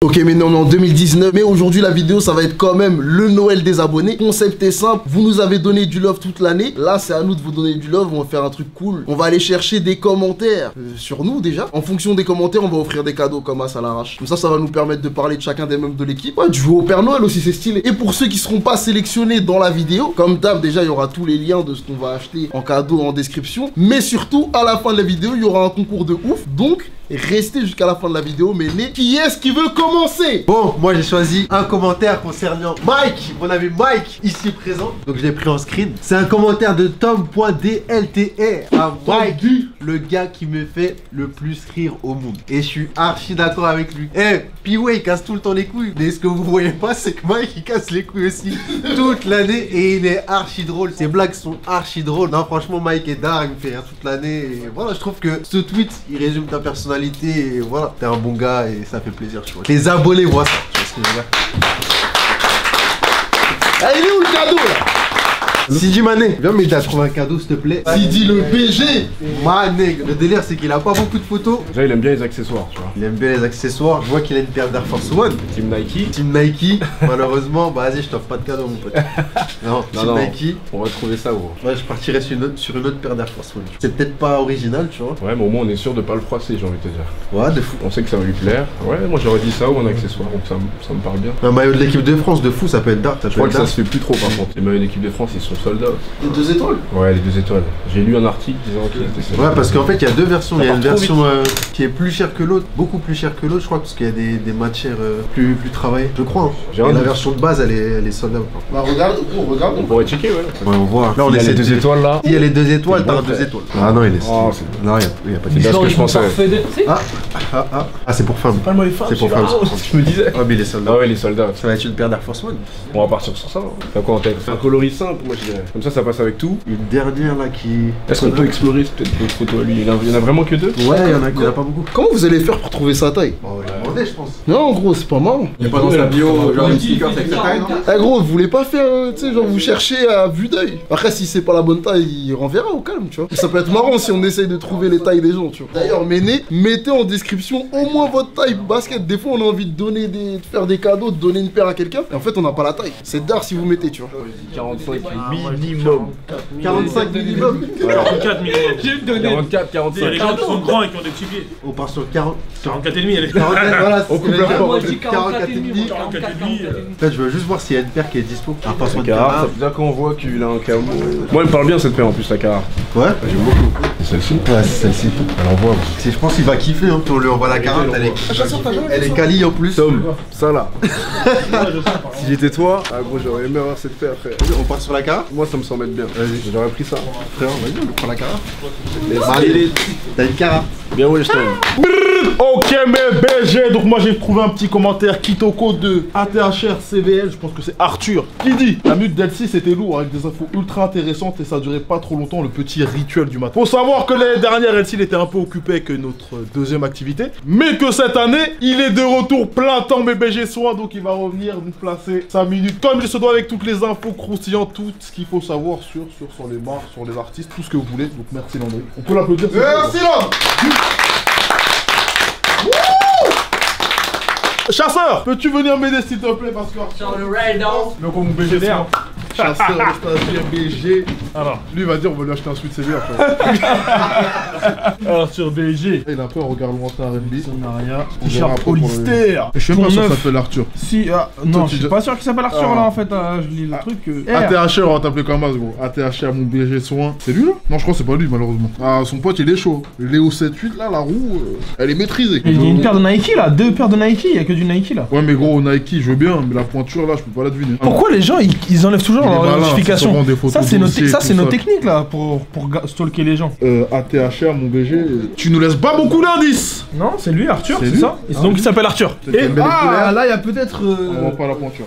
Ok, mais non, on est en 2019, mais aujourd'hui la vidéo ça va être quand même le Noël des abonnés. Concept est simple, vous nous avez donné du love toute l'année, là c'est à nous de vous donner du love, on va faire un truc cool. On va aller chercher des commentaires sur nous déjà. En fonction des commentaires, on va offrir des cadeaux comme ça à l'arrache. Comme ça va nous permettre de parler de chacun des membres de l'équipe. Ouais, du jouer au Père Noël aussi, c'est stylé. Et pour ceux qui seront pas sélectionnés dans la vidéo, comme d'hab, déjà il y aura tous les liens de ce qu'on va acheter en cadeau en description. Mais surtout, à la fin de la vidéo, il y aura un concours de ouf, donc restez jusqu'à la fin de la vidéo, mais qui est-ce qui veut commencer? Bon, moi j'ai choisi un commentaire concernant Mike, mon ami Mike, ici présent. Donc je l'ai pris en screen. C'est un commentaire de Tom.dltr à Mike, le gars qui me fait le plus rire au monde. Et je suis archi d'accord avec lui. Eh, P-Way il casse tout le temps les couilles. Mais ce que vous voyez pas, c'est que Mike il casse les couilles aussi toute l'année et il est archi drôle. Ses blagues sont archi drôles. Non, franchement, Mike est dingue, il me fait rire toute l'année. Et voilà, je trouve que ce tweet il résume ta personnalité. Et voilà, t'es un bon gars et ça fait plaisir, tu vois. Les abonnés voient ça, tu vois ce que je veux dire. Ah, il est où le cadeau là? Sidi Mané, viens m'aider à trouver un cadeau s'il te plaît. Sidi le BG. Mané, le délire c'est qu'il a pas beaucoup de photos. Déjà il aime bien les accessoires, tu vois. Il aime bien les accessoires, je vois qu'il a une paire d'Air Force One. Team Nike. Team Nike, malheureusement, bah vas-y je t'offre pas de cadeau mon pote. Non, Team Nike. On va trouver ça gros. Ouais, je partirais sur une autre paire d'Air Force One. C'est peut-être pas original, tu vois. Ouais, mais au moins on est sûr de pas le froisser, j'ai envie de te dire. Ouais, de fou. On sait que ça va lui plaire. Ouais, moi j'aurais dit ça ou un accessoire, donc ça me parle bien. Un maillot de l'équipe de France de fou, ça peut être dark. Je crois que ça se fait plus trop par contre. Les maillots d'équipe de France ils sont soldats. Les 2 étoiles? Ouais, les 2 étoiles. J'ai lu un article disant qu'il était soldats. Ouais, parce qu'en fait il y a deux versions. Il y a une version qui est plus chère que l'autre, beaucoup plus chère que l'autre, je crois, parce qu'il y a des matières plus travaillées, je crois. Et la version de base elle est soldable. Bah regarde, regarde. On pourrait checker, ouais. Ouais, on voit. Là on essaie les 2 étoiles là. Il y a les 2 étoiles, t'as 2 étoiles. Ah non, il est. Oh, non, il y a pas de. C'est bien ce que je pensais. Ah, c'est pour femmes. C'est pour femmes. Je me disais. Ah, mais il est soldat. Ah ouais, les soldats. Ça va être une paire d'Air Force One. On va partir sur ça. T'as quoi en tête? Un coloris simple, moi je dirais. Comme ça passe avec tout. Une dernière là qui. Est-ce qu'on peut explorer peut-être d'autres photos à lui? Il y en a vraiment que 2? Ouais, il y en a pas beaucoup. Comment vous allez faire pour trouver sa taille? On va demander, je pense. Non, gros, c'est pas marrant. Il y a pas dans sa bio, genre une sticker avec sa taille, non? Eh gros, vous voulez pas faire, tu sais, genre vous cherchez à vue d'œil. Après, si c'est pas la bonne taille, il renverra au calme, tu vois. Ça peut être marrant si on essaye de trouver les tailles des gens, tu vois. D'ailleurs, Méné, mettez en description au moins votre taille basket. Des fois, on a envie de donner de faire des cadeaux, de donner une paire à quelqu'un. Et en fait, on n'a pas la taille. C'est d'art si vous mettez, tu vois. 45 minimum. 45 minimum. 44 minimum. J'ai eu donné 44, 45. Les gens qui sont grands et qui ont des petits pieds. On part sur 40. 44 et demi, elle est 44, voilà, On coupe le rapport. Moi je dis 44 et demi. 44 et demi. En fait, je veux juste voir s'il y a une paire qui est dispo. Un passement de Carrare, Carrare. ça veut dire qu'on voit qu'il a un camo. Moi, il me parle bien cette paire en plus, la Carrare. Ouais, j'aime beaucoup. C'est celle-ci? Ouais, c'est celle-ci. Elle envoie. Je pense qu'il va kiffer, hein. On lui envoie la Carrare, elle est quali en plus. Tom, ça là. Si j'étais toi, ah gros, j'aurais aimé avoir cette paire, frère. On part sur la Carrare. Moi, ça me semble être bien. Vas-y, j'aurais pris ça. Frère, vas-y, on prend la Carrare. Allez, T'as une Carrare. bien ouais, je t'aime. Ok, mais BG, donc moi j'ai trouvé un petit commentaire Kitoko de ATHR CVL, je pense que c'est Arthur, qui dit: la mute d'Elsie c'était lourd avec des infos ultra intéressantes et ça durait pas trop longtemps, le petit rituel du matin. Faut savoir que l'année dernière Elsie était un peu occupé avec notre deuxième activité, mais que cette année il est de retour plein temps, mais BG soin, donc il va revenir nous placer 5 minutes comme il se doit avec toutes les infos croustillantes, tout ce qu'il faut savoir sur les marques, sur les artistes, tout ce que vous voulez. Donc merci Landry. On peut l'applaudir. Merci Landry. Chasseur, peux-tu venir m'aider s'il te plaît parce que Sur le rail-down. le con BG d'air. Chasseur, station BG. Alors, Lui il va dire on va lui acheter un suite CV après. alors sur BG. Il a un peu un regard lointain RB. Partenariat. On verra après T-shirt pour le- Hollister. Je suis même pas sûr que ça Ton s'appelle Arthur. Si, non, Toi, je suis tu- pas sûr qu'il s'appelle Arthur Ah. là en fait. Je lis le truc. ATHR, on va t'appeler comme as gros. ATHR, mon BG soin. C'est lui là? Non, je crois que c'est pas lui malheureusement. Ah, son pote il est chaud. Léo 7-8 là, la roue, elle est maîtrisée. Il y a une paire de Nike là, 2 paires de Nike, il y a que du Nike là. Ouais, mais gros, Nike, je veux bien, mais la pointure là, je peux pas la deviner. Pourquoi les gens ils enlèvent toujours Il est leur malin, notification? c'est souvent des photos Ça c'est nos, dossiers et ça, tout c'est nos ça. techniques là pour stalker les gens. ATHR, mon BG. Tu nous laisses pas beaucoup d'indices. Non, c'est lui Arthur, C'est c'est lui ça? Donc il s'appelle Arthur. C'est une belle couleur. là il y a peut-être. On voit pas la pointure.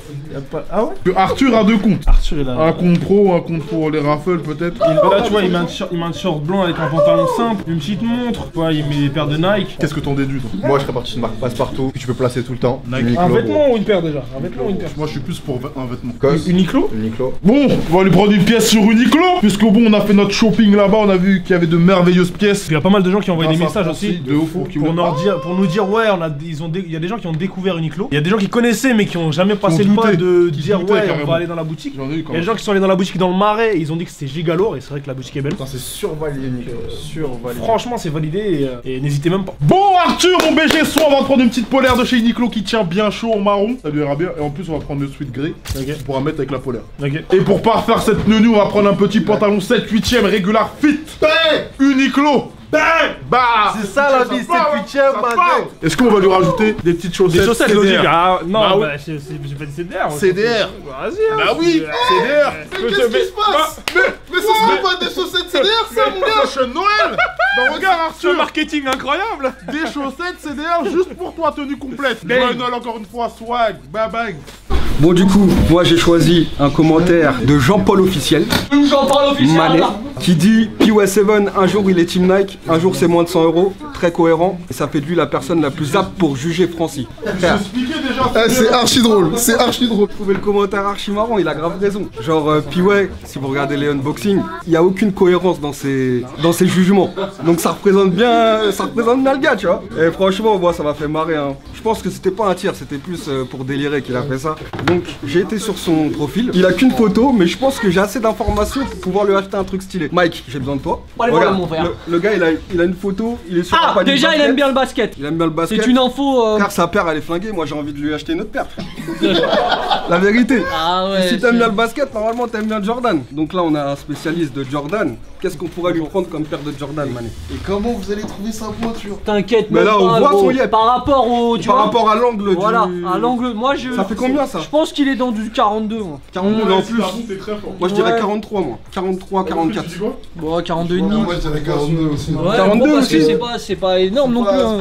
Ah ouais? Que Arthur a 2 comptes. Arthur il a. Un compte pro, un compte pour les raffles peut-être. Là tu vois il met un short blanc avec un pantalon simple, une petite montre, tu vois, il met des paires de Nike. Qu'est-ce que t'en déduis toi? Moi, je serais parti sur une marque passe-partout que tu peux placer tout le temps. Un vêtement ou une paire déjà? Un vêtement ou une paire? Moi je suis plus pour un vêtement. Cos. Uniqlo? Uniqlo. vois. Bon, on va lui prendre une pièce sur Uniqlo, puisque bon, on a fait notre shopping là-bas, on a vu qu'il y avait de merveilleuses pièces. Il y a pas mal de gens qui ont envoyé des Grâce à messages Francis, aussi de ouf, pour nous dire ouais, il y a des gens qui ont découvert Uniqlo. Il y a des gens qui connaissaient mais qui ont jamais passé le pas de qui dire doutaient, ouais, on carrément. va aller dans la boutique. J'en ai eu Il quand y a même. des gens qui sont allés dans la boutique dans le Marais et ils ont dit que c'était gigalourd et c'est vrai que la boutique est belle. Putain, c'est survalidé, Uniqlo. Survalidé. Franchement, c'est validé et n'hésitez même pas. Bon Arthur, mon BG son, on va prendre une petite polaire de chez Uniqlo qui tient bien chaud en marron. Ça lui ira bien. Et en plus, on va prendre le sweat gris. Ok. On pourra mettre avec la polaire. Ok. Et pour pas refaire cette tenue, on va prendre un petit pantalon 7/8ème régular fit. Uniqlo. Bah. C'est ça la vie, c'est le 8ème maintenant. Est-ce qu'on va lui rajouter des petites chaussettes Des chaussettes CDR? logiques. Ah non, Bah oui. bah, j'ai pas dit CDR. CDR. Vas-y. Bah oui, CDR. Qu'est-ce qui se passe? Mais ce serait pas des chaussettes CDR ça mon gars? Fashion Noël. Bah regarde Ce Arthur, marketing incroyable. des chaussettes CDR juste pour toi, tenue complète. Joyeux Noël encore une fois, swag, bang bang. Bon, du coup, moi j'ai choisi un commentaire de Jean-Paul Officiel, J'en parle Manet, qui dit PY7, un jour il est Team Nike, un jour c'est moins de 100 €. Très cohérent, et ça fait de lui la personne la plus apte pour juger Francie. Frère, Expliquez déjà. Eh, c'est archi drôle, c'est archi drôle. j'ai trouvé le commentaire archi marrant, il a grave raison. Genre, PY, si vous regardez les unboxings, il n'y a aucune cohérence dans ses jugements. Donc ça représente bien le gars, tu vois. Et franchement, moi ça m'a fait marrer. Hein. Je pense que c'était pas un tir, c'était plus pour délirer qu'il a fait ça. Donc j'ai été sur son profil. Il a qu'une photo, mais je pense que j'ai assez d'informations pour pouvoir lui acheter un truc stylé. Mike, j'ai besoin de toi. Allez, voilà, mon frère. Le gars, il a une photo, il est sur un Ah, panier de déjà il basket. aime bien le basket. Il aime bien le basket. C'est une info. Car sa paire elle est flinguée, moi j'ai envie de lui acheter une autre paire. La vérité. Ah ouais. Et si t'aimes bien le basket, normalement t'aimes bien Jordan. Donc là on a un spécialiste de Jordan. Qu'est-ce qu'on pourrait lui prendre comme paire de Jordan, Mané? Et comment vous allez trouver sa pointure? T'inquiète, Mais même là, on pas, voit gros. son yep. Par rapport au. Tu Par vois, rapport à l'angle voilà, du... à l'angle. Moi je. Ça fait combien, ça? Je pense qu'il est dans du 42. Moi, 42, mais en plus. T'es très fort. Moi je dirais Ouais. 43, moi. 43, 44. Tu dis quoi? bon 42 et demi. Moi je dirais 42 aussi. Ouais, 42 gros, parce que aussi. c'est pas énorme non plus. Hein.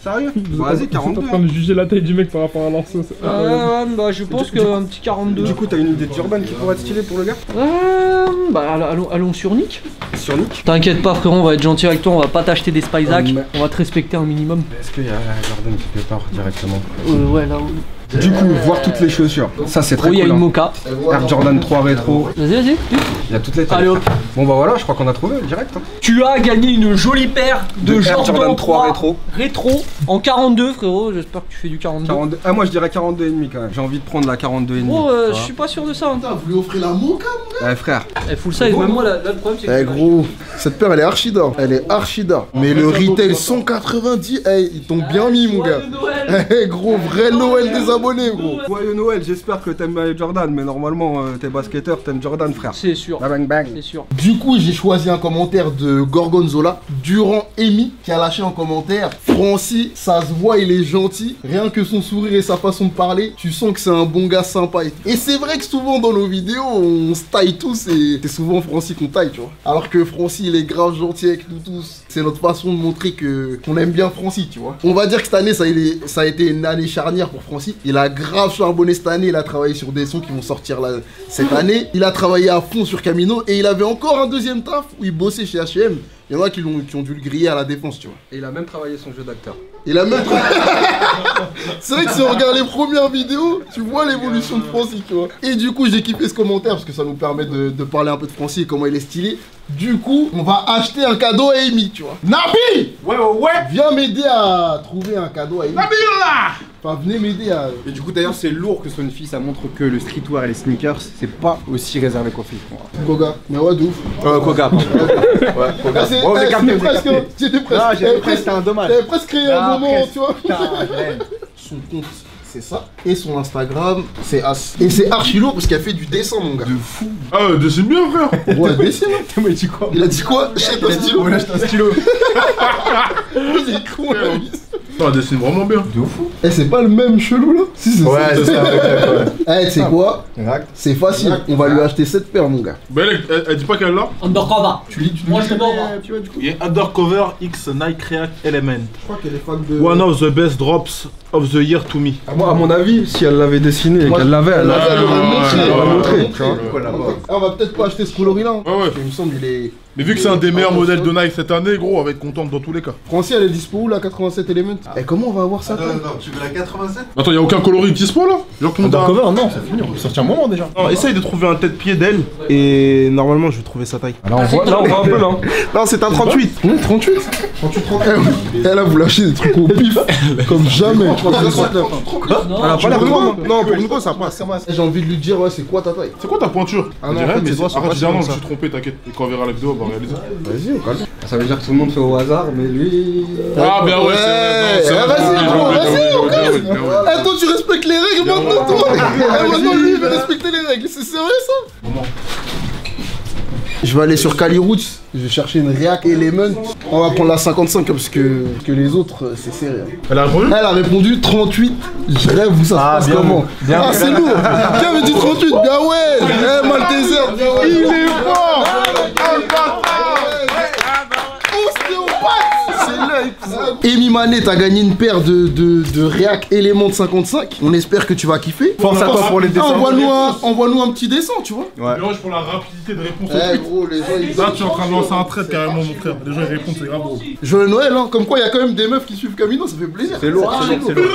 Sérieux? Vas-y, 42. de juger la taille du mec par rapport à l'arceau. Ouais, bah je pense qu'un petit 42. Du coup, t'as une idée de Jordan qui pourrait être stylé pour le gars? Bah allons sur Nick. Sur Nick? T'inquiète pas frérot, on va être gentil avec toi, on va pas t'acheter des Spyzac, mais- on va te respecter un minimum. Est-ce qu'il y a Jordan qui fait part directement? Ouais là. Du coup, voir toutes les chaussures. Ça, c'est très Oh, il y a cool. une hein. mocha. Air Jordan 3 rétro. Vas-y. Il y a toutes les tailles. Allez hop. Bon bah voilà, je crois qu'on a trouvé direct. Hein. Tu as gagné une jolie paire de Air Jordan 3 rétro. rétro en 42 frérot, j'espère que tu fais du 42. 42. Ah, moi je dirais 42 et demi quand même. J'ai envie de prendre la 42 et demi. Oh je suis pas sûr de ça. Hein. Putain, vous lui offrez la mocha? Frère, Full size, même moi là le problème c'est que. Eh gros, cette paire elle est archi d'or. Elle est archi d'or. Mais le retail 190, eh, ils t'ont bien mis mon gars. Joyeux Noël. Eh gros, vrai Noël des abonnés gros. joyeux Noël, j'espère que t'aimes bien les Jordan, mais normalement t'es basketteur, t'aimes Jordan frère. C'est sûr. Bang bang bang. C'est sûr. Du coup, j'ai choisi un commentaire de Gorgonzola, Durand Amy, qui a lâché un commentaire. Francis, ça se voit, il est gentil. Rien que son sourire et sa façon de parler, tu sens que c'est un bon gars sympa. Et c'est vrai que souvent dans nos vidéos, on se taille tous et c'est souvent Francis qu'on taille, tu vois. Alors que Francis, il est grave gentil avec nous tous. C'est notre façon de montrer qu'on aime bien Francis, tu vois. On va dire que cette année, ça a été une année charnière pour Francis. Il a grave charbonné cette année, il a travaillé sur des sons qui vont sortir là, cette année. Il a travaillé à fond sur Camino et il avait encore un deuxième taf où il bossait chez H&M. Il y en a qui ont dû le griller à la défense, tu vois. Et il a même travaillé son jeu d'acteur. Il a même... C'est vrai que si on regarde les premières vidéos, tu vois l'évolution de Francis, tu vois. Et du coup, j'ai kiffé ce commentaire parce que ça nous permet de parler un peu de Francis et comment il est stylé. Du coup, on va acheter un cadeau à Amy, tu vois. Nabi! Ouais. Viens m'aider à trouver un cadeau à Amy. Nabila! Enfin, venez m'aider à... Et du coup d'ailleurs c'est lourd que ce soit une fille, ça montre que le streetwear et les sneakers c'est pas aussi réservé qu'aux filles. Goga. Mais ouais, de ouf. Koga. Ah, c'est- Oh, vous avez eh, capté, c'était vous avez presque, capté. c'était presque. Ah, T'avais j'ai presque un dommage. T'avais presque créé un Ah, moment, presque. tu vois. Putain, je l'aime. Son compte, c'est ça. Et son Instagram, c'est As. Et c'est archi lourd parce qu'il a fait du dessin, mon gars. Ah, dessine bien, frère. Ouais, dessine. Tu m'as dit quoi? Il a dit quoi? Jette un stylo. On achète un stylo. Il est con, là. Non, elle dessine vraiment bien. Eh, c'est pas le même chelou, là? Si, c'est Ouais, c'est ça. Eh, tu sais quoi? Exact. C'est facile. On va lui acheter cette paire, mon gars. Mais elle dit pas qu'elle l'a. Undercover. Moi je te mens. Il est Undercover X Nike React Element. Je crois qu'elle est fan de... One of the best drops of the year to me. Moi, à mon avis, si elle l'avait dessiné et Moi, qu'elle l'avait, elle elle l'aurait l'aurait montré. elle l'aurait montré. Tu vois. Ah, on va peut-être pas acheter ce coloris-là. Hein, Ouais. parce qu'il me semble qu'il est Mais vu que c'est un des meilleurs modèles de Nike cette année, gros, on va être contente dans tous les cas. Francie, elle est dispo où la 87 Element? Et comment on va avoir ça? Attends, tu veux la 87? Attends, y'a aucun coloris dispo là? Genre tout le monde a... Cover, non, c'est fini, on peut sortir un moment déjà. Non, essaye de trouver un tête-pied d'elle et normalement je vais trouver sa taille. Là, on voit un peu là. Non, c'est un 38. 38. Eh là, vous lâchez des trucs au pif, comme jamais. Elle a pas l'air grande. Non, pour une fois ça passe. J'ai envie de lui dire, ouais, c'est quoi ta taille? C'est quoi ta pointure? Ah non, en fait, mais ses doigts sont arrête, pas je dis, ah non, comme je me ça. suis trompé, t'inquiète. Et quand on verra la vidéo, on va réaliser. Vas-y, au calme. Ça veut dire que tout le monde fait au hasard, mais lui. Ah, bien ouais, c'est vrai. Vas-y, gros, vas-y, au calme. Eh, toi, tu respectes les règles maintenant, toi. Eh, maintenant, lui, il veut respecter les règles. C'est sérieux, ça? Je vais aller sur Cali Roots, je vais chercher une React Element. On va prendre la 55 parce que les autres, c'est serré. Elle a répondu? Elle a répondu 38. Je rêve où ça se passe comment. Ah, c'est lourd. Qui avait dit 38? Bien ouais. Eh, Malteser, bien ouais. Il est fort. C'est l'œil. Amy Manet, t'as gagné une paire de React Element 55. On espère que tu vas kiffer. Force à toi pour les dessins. Envoie-nous un petit dessin, tu vois. Ouais. Mélange pour la rapidité de réponse au Eh tweet. gros, les gens ils... Là, tu es en train de lancer un trait carrément, mon frère. Les gens ils répondent, c'est grave, gros. Joyeux Noël, hein. Comme quoi il y a quand même des meufs qui suivent Camino, ça fait plaisir. C'est lourd, c'est lourd.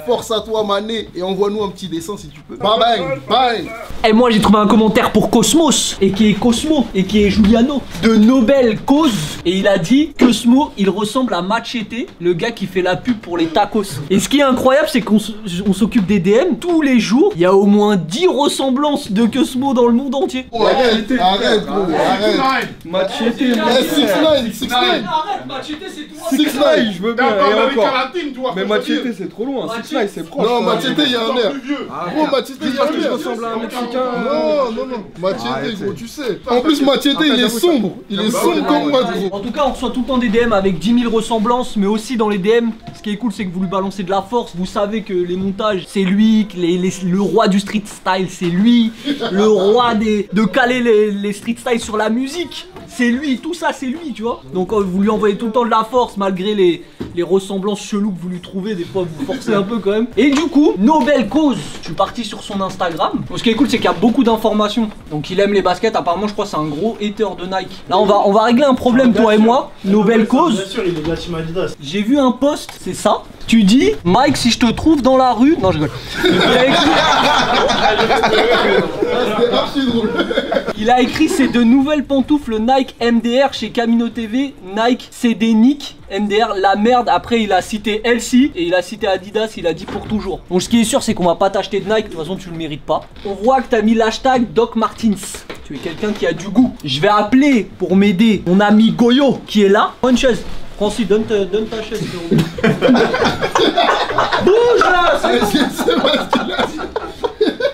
Force à toi Manet et envoie-nous un petit dessin si tu peux. Bye bye, bye. Et moi j'ai trouvé un commentaire pour Cosmos, et qui est Cosmo, et qui est Giuliano, de Nobel Cause. Et il a dit Cosmo, il ressemble à Machete, le gars qui fait la pub pour les tacos. Et ce qui est incroyable, c'est qu'on s'occupe des DM tous les jours. Il y a au moins 10 ressemblances de Cosmo dans le monde entier. Oh, arrête gros, arrête. Machete, Eh, 6ix9ine, 6ix9ine. Arrête, Machete c'est tout. 6ix9ine. je veux bien, et encore. Mais Machete, c'est trop loin. 6ix9ine, c'est proche. Non, Machete, il y a un air. Gros, Machete, il y a Parce que un je air. ressemble à un Mexicain. Non. Machete, gros, tu sais. En plus, Machete, il est sombre. Il est sombre comme moi, gros. En tout cas, on reçoit tout le temps des DM avec 10 000 ressemblances, mais aussi dans les DM, ce qui est cool, c'est que vous lui balancez de la force. Vous savez que les montages, c'est lui, que le roi du street style, c'est lui, le roi de caler les street style sur la musique, c'est lui, tout ça, c'est lui, tu vois. Donc, vous lui envoyez tout le temps de la force, malgré les ressemblances cheloues que vous lui trouvez. Des fois, vous forcez un peu quand même. Et du coup, Nobel Cause, je suis parti sur son Instagram. Donc, ce qui est cool, c'est qu'il y a beaucoup d'informations. Donc, il aime les baskets. Apparemment, je crois que c'est un gros hater de Nike. Là, on va régler un problème, toi et moi. Nobel Cause. Bien sûr, il est de la team Adidas. J'ai vu un post, c'est ça. Tu dis, Mike, si je te trouve dans la rue. Non, je rigole. Il a écrit c'est de nouvelles pantoufles Nike MDR chez Camino TV. Nike, c'est des Nick MDR, la merde. Après, il a cité LC et il a cité Adidas. Il a dit pour toujours. Donc, ce qui est sûr, c'est qu'on va pas t'acheter de Nike. De toute façon, tu le mérites pas. On voit que t'as mis l'hashtag Doc Martins. Tu es quelqu'un qui a du goût. Je vais appeler pour m'aider mon ami Goyo qui est là. Prends une chaise. Francis, donne ta chaise. Bouge là.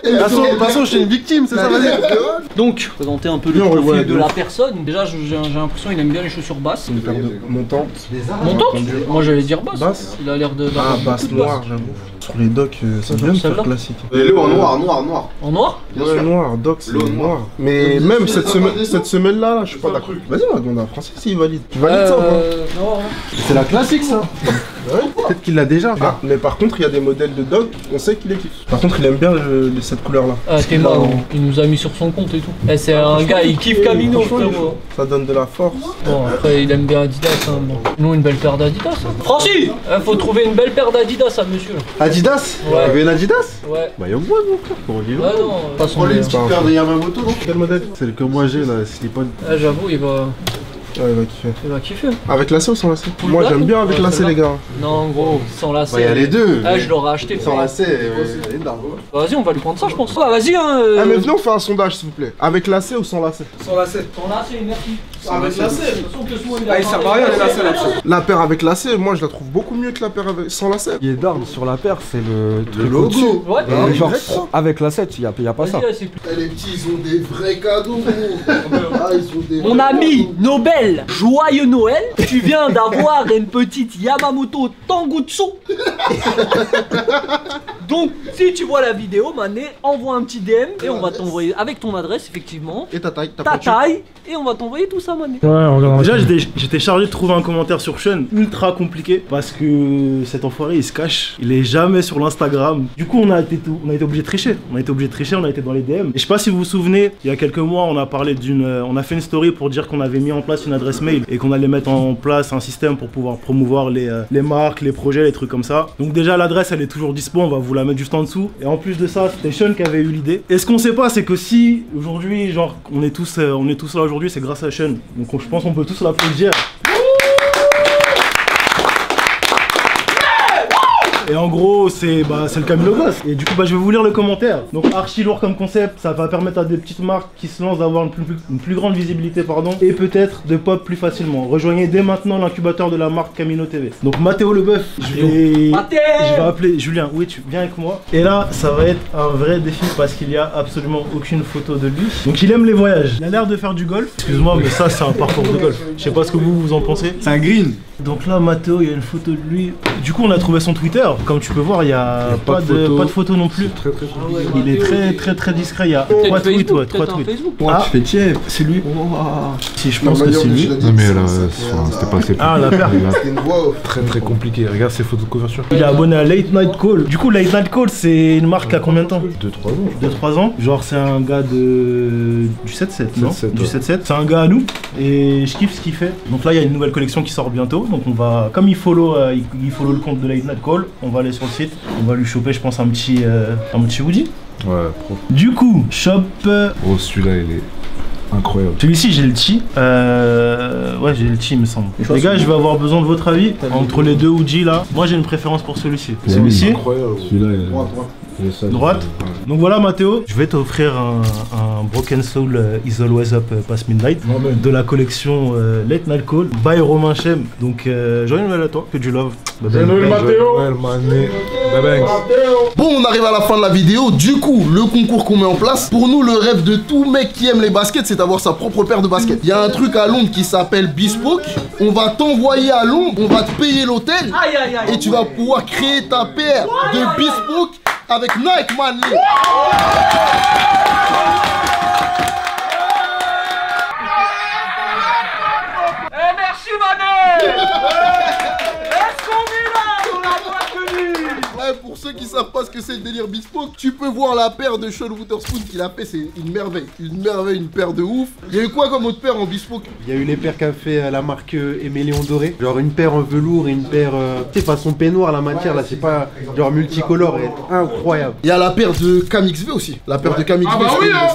De toute façon, je suis une victime, c'est ça, vas-y. Donc, présenter un peu le profil de la personne. Déjà, j'ai l'impression qu'il aime bien les chaussures basses. Une paire de montantes. Montante. Moi, j'allais dire basse. Basse. Il a l'air de. Ah, basse noire, j'avoue. Sur les docks, c'est bien de faire celle-là. classique. Et le en noir. En noir. Ouais, noir, doc, c'est noir. Mais même cette semaine-là, je suis pas d'accord. Vas-y, on va demander à Francis s'il valide. Tu valides ça ou pas? Non. C'est la classique, ça. Peut-être qu'il l'a déjà. Ah, mais par contre, il y a des modèles de doc, on sait qu'il les kiffe. Par contre, il aime bien cette couleur-là. Ah, t'es marrant. Il nous a mis sur son compte et tout. Eh, c'est un gars, il kiffe Camino, frérot. Ça donne de la force. Bon, après, il aime bien Adidas. Hein, bon. Nous, une belle paire d'Adidas. Hein. Francis, faut trouver une belle paire d'Adidas à monsieur. Là. Adidas? Ouais. Il veut une Adidas? Ouais. Bah, y'a moi, mon frère, pour lui. Ouais, non. Pas son Prends-lui une meilleur. petite paire de Yamamoto, non? Quel modèle? Celle que moi j'ai là, Slip-on. Ah, j'avoue, il va Ouais, il va kiffer. kiffer. Avec lacet ou sans lacet? Full Moi, black j'aime ou- bien avec Ouais, lacet, celle-là. les gars. Non, gros, sans lacet. Bah, y'a les deux. Ah, je l'aurais acheté. Sans lacet, elle est dingue. Vas-y, on va lui prendre ça, je pense. Ah, vas-y, hein. Ah, mais venez, on fait un sondage, s'il vous plaît. Avec lacet ou sans lacet? Sans lacet. Sans lacet, merci. Avec lacet. De toute façon, que ce soit, Ah, il sert à rien les lacets là-dessus. La paire avec lacet, moi, je la trouve beaucoup mieux que la paire sans lacet. Ce qui est d'arme sur la paire, c'est le truc logo. au-dessus. Ouais, Mais genre, direct, ça. avec la 7, il y a pas ça. vas-y, là, c'est plus. Eh, les petits, ils ont des vrais cadeaux, gros. Ah, ils ont des Mon vrais ami cadeaux. Nobel, joyeux Noël. Tu viens d'avoir une petite Yamamoto Tangutsu Donc, si tu vois la vidéo, Mané, envoie un petit DM et on va t'envoyer avec ton adresse, effectivement. Et ta taille, Ta taille, et on va t'envoyer tout ça, Mané. Ouais, regarde. Déjà, j'étais chargé de trouver un commentaire sur Sean ultra compliqué parce que cet enfoiré il se cache, il est jamais sur l'Instagram. Du coup, on a été obligé de tricher. On a été dans les DM. Et je sais pas si vous vous souvenez, il y a quelques mois, on a parlé on a fait une story pour dire qu'on avait mis en place une adresse mail et qu'on allait mettre en place un système pour pouvoir promouvoir les marques, les projets, les trucs comme ça. Donc déjà, l'adresse elle est toujours dispo, on va vous la mettre juste en dessous. Et en plus de ça, c'était Sean qui avait eu l'idée. Et ce qu'on sait pas, c'est que si aujourd'hui, genre, on est tous là aujourd'hui, c'est grâce à Sean. Donc je pense qu'on peut tous l'applaudir. Et en gros, c'est le Camilo Boss. Et du coup, je vais vous lire le commentaire. Donc, archi lourd comme concept, ça va permettre à des petites marques qui se lancent d'avoir une plus grande visibilité, et peut-être de pop plus facilement. Rejoignez dès maintenant l'incubateur de la marque Camino TV. Donc, Mathéo Leboeuf, je vais appeler Julien. Oui, tu viens avec moi. Et là, ça va être un vrai défi parce qu'il y a absolument aucune photo de lui. Donc, il aime les voyages. Il a l'air de faire du golf. Excuse-moi, mais ça, c'est un parcours de golf. Je sais pas ce que vous en pensez. C'est un green. Donc là, Mathéo, il y a une photo de lui. Du coup, on a trouvé son Twitter. Comme tu peux voir, il n'y a pas de photo non plus. Très compliqué. Il est très discret. Il y a 3 tweets. Ouais, 3 tweets. Ah, tu fais tiens. C'est lui. Si, je pense que c'est lui. Non, mais là, c'était pas assez. Ah, la paire. C'est une voix off. Très compliqué. Regarde ses photos de couverture. Il est abonné à Late Night Call. Du coup, Late Night Call, c'est une marque à combien de temps? 2-3 ans. 2-3 ans. Genre, c'est un gars du 7-7, non? 7-7, Du ouais. 7-7. C'est un gars à nous. Et je kiffe ce qu'il fait. Donc là, il y a une nouvelle collection qui sort bientôt. Donc on va, comme il follow le compte de Late Night Call, on va aller sur le site. On va lui choper, je pense, un petit hoodie. Ouais, pro. Du coup, shop. Oh, celui-là, il est incroyable. Celui-ci, j'ai le chi. Ouais, j'ai le chi, il me semble. Les gars, je vais avoir besoin de votre avis entre les deux hoodies là. Moi, j'ai une préférence pour celui-ci. Celui-ci. Incroyable. Celui-là, il est. Droite. Donc voilà, Mathéo, je vais t'offrir un Broken Soul Is Always Up Past Midnight de la collection Late Night Call by Romain Chem. Donc joyeux Noël à toi, que du love. Joyeux Noël, Mathéo. Bon, on arrive à la fin de la vidéo. Du coup, le concours qu'on met en place, pour nous, le rêve de tout mec qui aime les baskets, c'est d'avoir sa propre paire de baskets. Il y a un truc à Londres qui s'appelle Bespoke. On va t'envoyer à Londres, on va te payer l'hôtel et tu vas pouvoir créer ta paire de Bespoke avec Nike, man. Merci, Mané. Est-ce qu'on est là sur la boîte de nuit? Ouais, pour ceux qui savent pas ce que c'est le délire Bespoke, tu peux voir la paire de Sean Wotherspoon qu'il a fait, c'est une merveille. Une paire de ouf. Il y a eu quoi comme autre paire en Bespoke? Il y a eu les paires qu'a fait la marque Éméléon Doré. Genre une paire en velours et une paire, tu sais, façon peignoir, la matière là, c'est pas genre multicolore, elle est incroyable. Il y a la paire de KMXV aussi. La paire de KMXV, Ah bah oui, hein.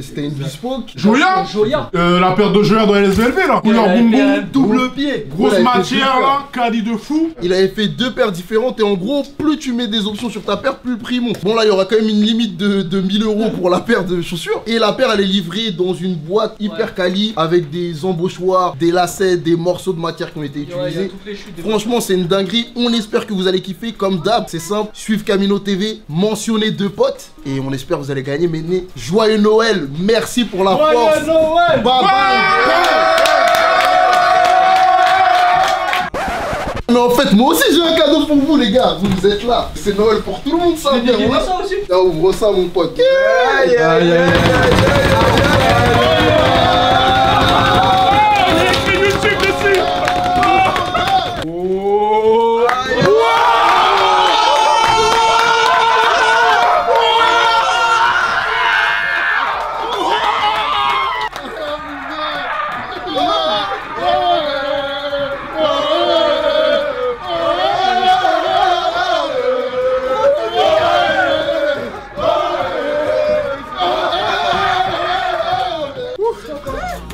c'était une Bespoke. Joya. Joya. La paire de Joya dans LSVLV là. Couleur bonbon. Double pied. Grosse Voilà, il fait matière deux là. paires. Caddie de fou. Il avait fait 2 paires différentes et en gros, plus tu mets des options sur ta paire, plus le prix monte. Bon là, il y aura quand même une limite de 1000 € pour la paire de chaussures. Et la paire, elle est livrée dans une boîte hyper quali avec des embauchoirs, des lacets, des morceaux de matière qui ont été utilisés. Franchement, c'est une dinguerie. On espère que vous allez kiffer. Comme d'hab, c'est simple. Suivez Camino TV, mentionnez 2 potes et on espère que vous allez gagner. Mais joyeux Noël. Merci pour la force. Joyeux Noël. Bye bye. Mais en fait, moi aussi j'ai un cadeau pour vous, les gars. Vous êtes là. C'est Noël pour tout le monde, ça. Tu veux ça aussi? Ah, ouvre ça, mon pote.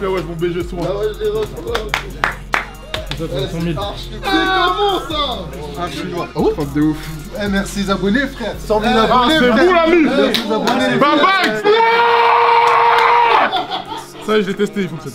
Ouais, mon BG soin. Ah ouais, j'ai reçu. C'est comment ça? Ah, je suis loin. Oh, de ouf. Eh, merci les abonnés, frère. 100 000 Ah, abonnés, c'est frère. vous l'ami. Merci les abonnés. Bye bye. Ça y est, je l'ai testé, il fonctionne.